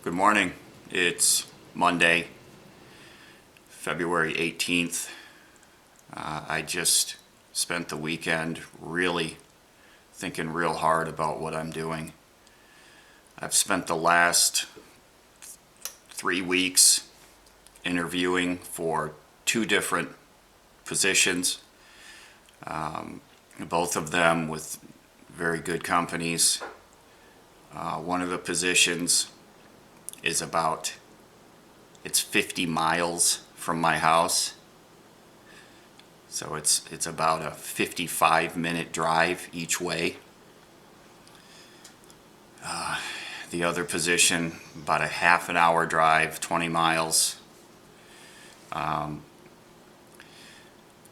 Good morning. It's Monday, February 18th. I just spent the weekend really thinking real hard about what I'm doing. I've spent the last 3 weeks interviewing for two different positions, both of them with very good companies. One of the positions is it's 50 miles from my house. So it's about a 55-minute drive each way. The other position, about a half an hour drive, 20 miles.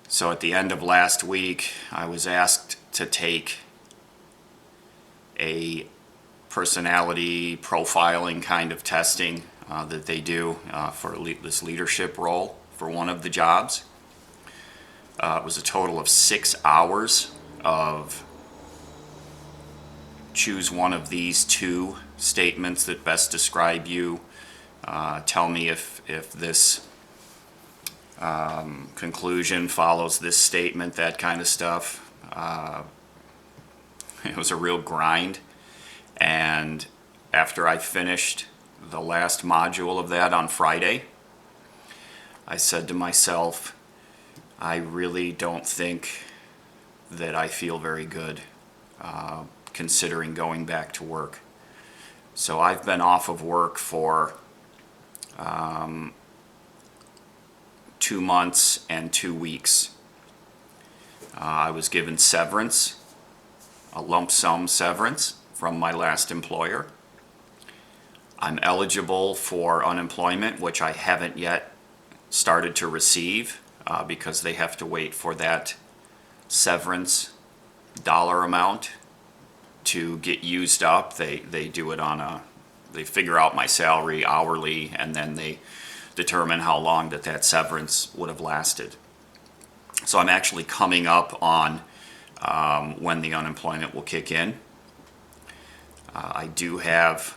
So at the end of last week, I was asked to take a personality profiling kind of testing that they do for this leadership role for one of the jobs. It was a total of 6 hours of choose one of these two statements that best describe you. Tell me if this conclusion follows this statement, that kind of stuff. It was a real grind. And after I finished the last module of that on Friday, I said to myself, I really don't think that I feel very good considering going back to work. So I've been off of work for 2 months and 2 weeks. I was given severance, a lump sum severance from my last employer. I'm eligible for unemployment, which I haven't yet started to receive because they have to wait for that severance dollar amount to get used up. They do it they figure out my salary hourly, and then they determine how long that severance would have lasted. So I'm actually coming up on when the unemployment will kick in. I do have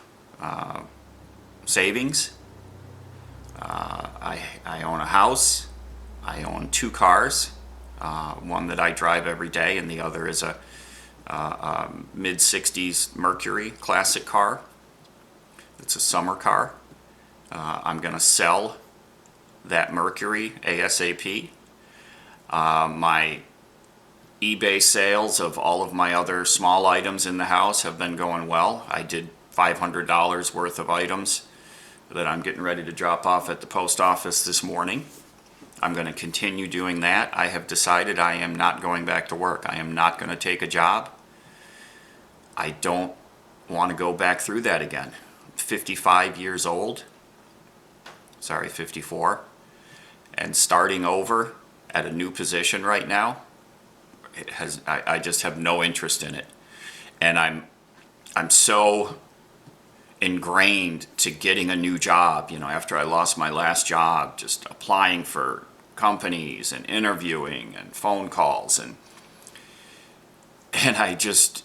savings. I own a house. I own 2 cars. One that I drive every day, and the other is a mid-60s Mercury classic car. It's a summer car. I'm going to sell that Mercury ASAP. My eBay sales of all of my other small items in the house have been going well. I did $500 worth of items that I'm getting ready to drop off at the post office this morning. I'm going to continue doing that. I have decided I am not going back to work. I am not going to take a job. I don't want to go back through that again. 55 years old. 54. And starting over at a new position right now, I just have no interest in it. And I'm so ingrained to getting a new job, after I lost my last job, just applying for companies and interviewing and phone calls, and I've just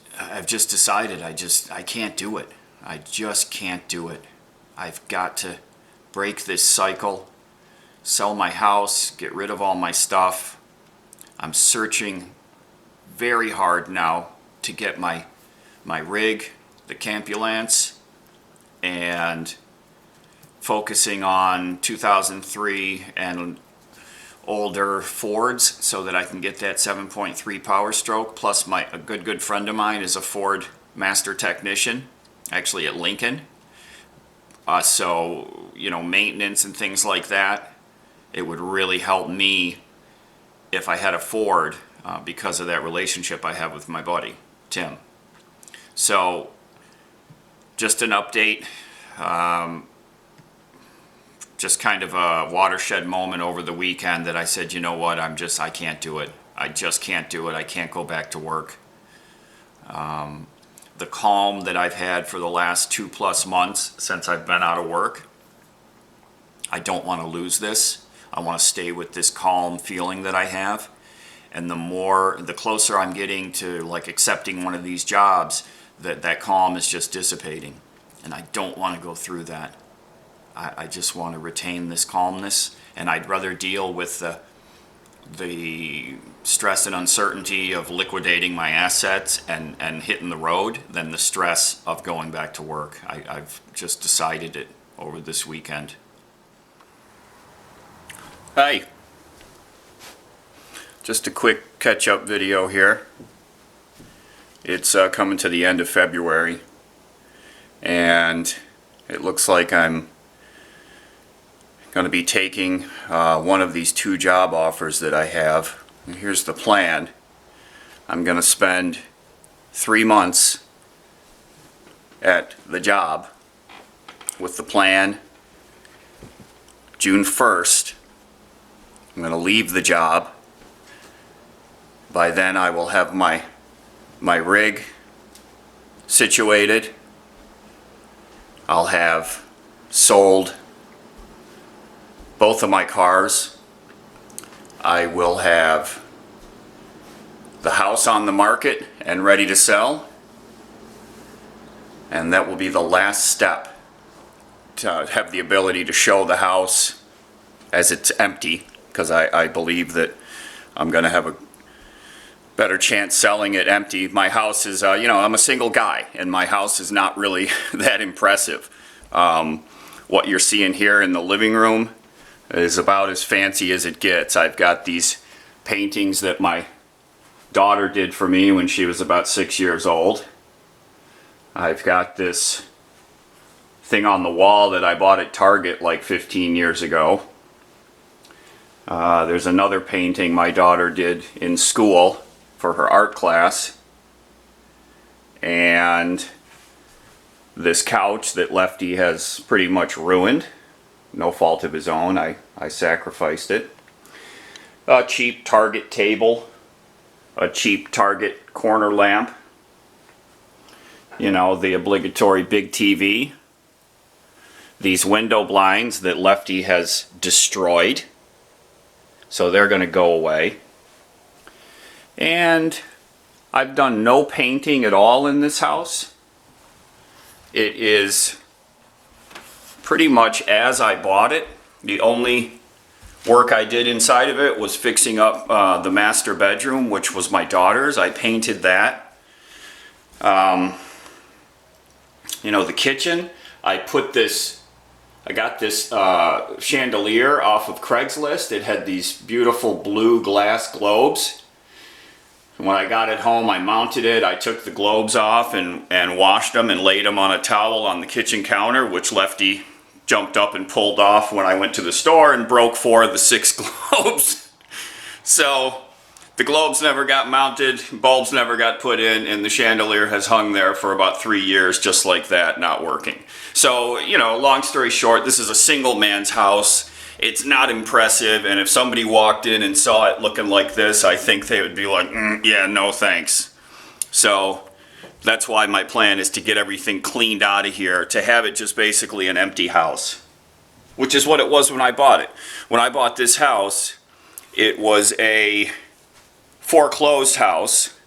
decided I can't do it. I just can't do it. I've got to break this cycle, sell my house, get rid of all my stuff. I'm searching very hard now to get my rig, the Campulance, and focusing on 2003 and older Fords so that I can get that 7.3 Power Stroke. Plus a good friend of mine is a Ford master technician, actually at Lincoln. So maintenance and things like that, it would really help me if I had a Ford because of that relationship I have with my buddy, Tim. So just an update, just kind of a watershed moment over the weekend that I said, you know what, I can't do it. I just can't do it. I can't go back to work. The calm that I've had for the last 2+ months since I've been out of work, I don't want to lose this. I want to stay with this calm feeling that I have. And the closer I'm getting to accepting one of these jobs, that calm is just dissipating. And I don't want to go through that. I just want to retain this calmness, and I'd rather deal with the stress and uncertainty of liquidating my assets and hitting the road than the stress of going back to work. I've just decided it over this weekend. Hi. Just a quick catch-up video here. It's coming to the end of February, and it looks like I'm going to be taking one of these 2 job offers that I have. And here's the plan. I'm going to spend 3 months at the job with the plan. June 1st, I'm going to leave the job. By then I will have my rig situated. I'll have sold both of my cars. I will have the house on the market and ready to sell. And that will be the last step, to have the ability to show the house as it's empty, because I believe that I'm going to have a better chance selling it empty. My house is, I'm a single guy, and my house is not really that impressive. What you're seeing here in the living room is about as fancy as it gets. I've got these paintings that my daughter did for me when she was about 6 years old. I've got this thing on the wall that I bought at Target like 15 years ago. There's another painting my daughter did in school for her art class. And this couch that Lefty has pretty much ruined. No fault of his own. I sacrificed it. A cheap Target table. A cheap Target corner lamp. You know, the obligatory big TV. These window blinds that Lefty has destroyed. So they're going to go away. And I've done no painting at all in this house. It is pretty much as I bought it. The only work I did inside of it was fixing up the master bedroom, which was my daughter's. I painted that. The kitchen, I got this chandelier off of Craigslist. It had these beautiful blue glass globes. And when I got it home, I mounted it. I took the globes off and washed them and laid them on a towel on the kitchen counter, which Lefty jumped up and pulled off when I went to the store and broke 4 of the 6 globes. So the globes never got mounted, bulbs never got put in, and the chandelier has hung there for about 3 years just like that, not working. So, long story short, this is a single man's house. It's not impressive, and if somebody walked in and saw it looking like this, I think they would be like, yeah, no thanks. So that's why my plan is to get everything cleaned out of here, to have it just basically an empty house, which is what it was when I bought it. When I bought this house, it was a foreclosed house.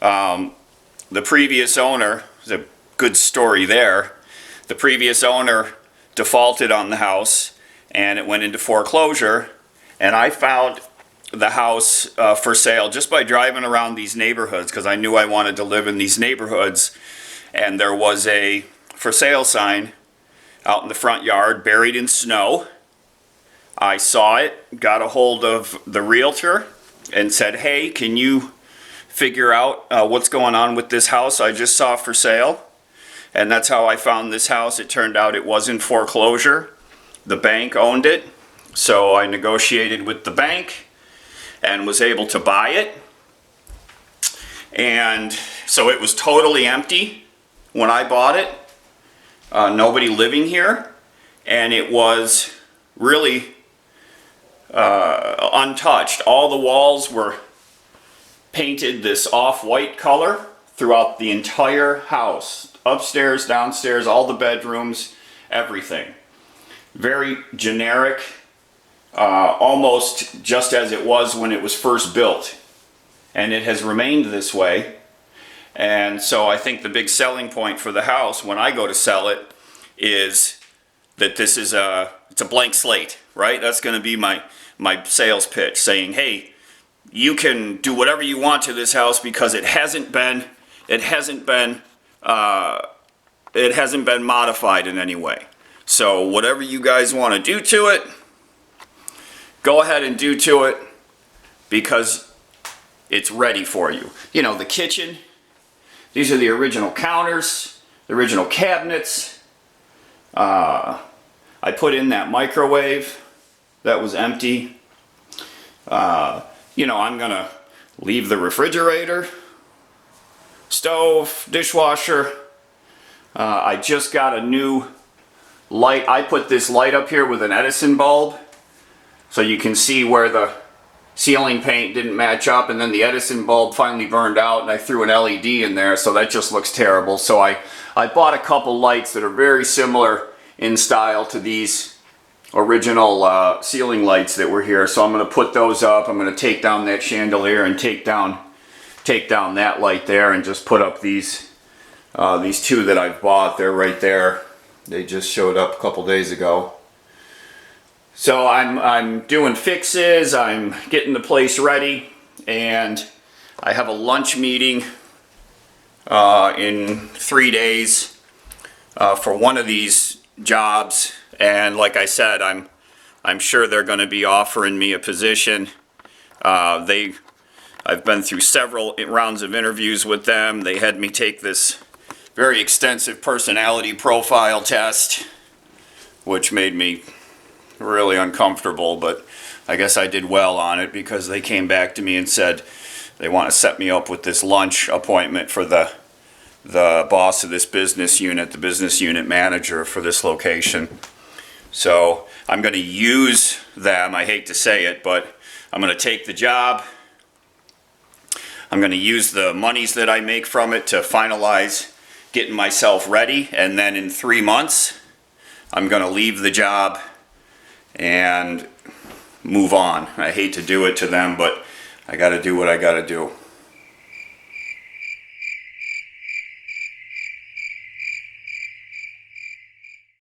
The previous owner, there's a good story there. The previous owner defaulted on the house, and it went into foreclosure, and I found the house for sale just by driving around these neighborhoods, because I knew I wanted to live in these neighborhoods. And there was a for sale sign out in the front yard buried in snow. I saw it, got a hold of the realtor and said, hey, can you figure out what's going on with this house I just saw for sale? And that's how I found this house. It turned out it was in foreclosure. The bank owned it, so I negotiated with the bank and was able to buy it. And so it was totally empty when I bought it. Nobody living here. And it was really untouched. All the walls were painted this off-white color throughout the entire house. Upstairs, downstairs, all the bedrooms, everything. Very generic. Almost just as it was when it was first built, and it has remained this way. And so I think the big selling point for the house when I go to sell it is that it's a blank slate, right? That's going to be my sales pitch, saying, hey, you can do whatever you want to this house because it hasn't been modified in any way. So whatever you guys want to do to it, go ahead and do to it because it's ready for you. You know, the kitchen, these are the original counters, the original cabinets. I put in that microwave that was empty. You know, I'm gonna leave the refrigerator, stove, dishwasher. I just got a new light. I put this light up here with an Edison bulb so you can see where the ceiling paint didn't match up, and then the Edison bulb finally burned out and I threw an LED in there, so that just looks terrible. So I bought a couple lights that are very similar in style to these original ceiling lights that were here. So I'm going to put those up. I'm going to take down that chandelier and take down that light there and just put up these two that I've bought. They're right there. They just showed up a couple days ago. So I'm doing fixes, I'm getting the place ready, and I have a lunch meeting in 3 days for one of these jobs. And like I said, I'm sure they're going to be offering me a position. I've been through several rounds of interviews with them. They had me take this very extensive personality profile test, which made me really uncomfortable, but I guess I did well on it because they came back to me and said they want to set me up with this lunch appointment for the boss of this business unit, the business unit manager for this location. So I'm going to use them. I hate to say it, but I'm going to take the job. I'm going to use the monies that I make from it to finalize getting myself ready, and then in 3 months I'm going to leave the job and move on. I hate to do it to them, but I got to do what I got to do.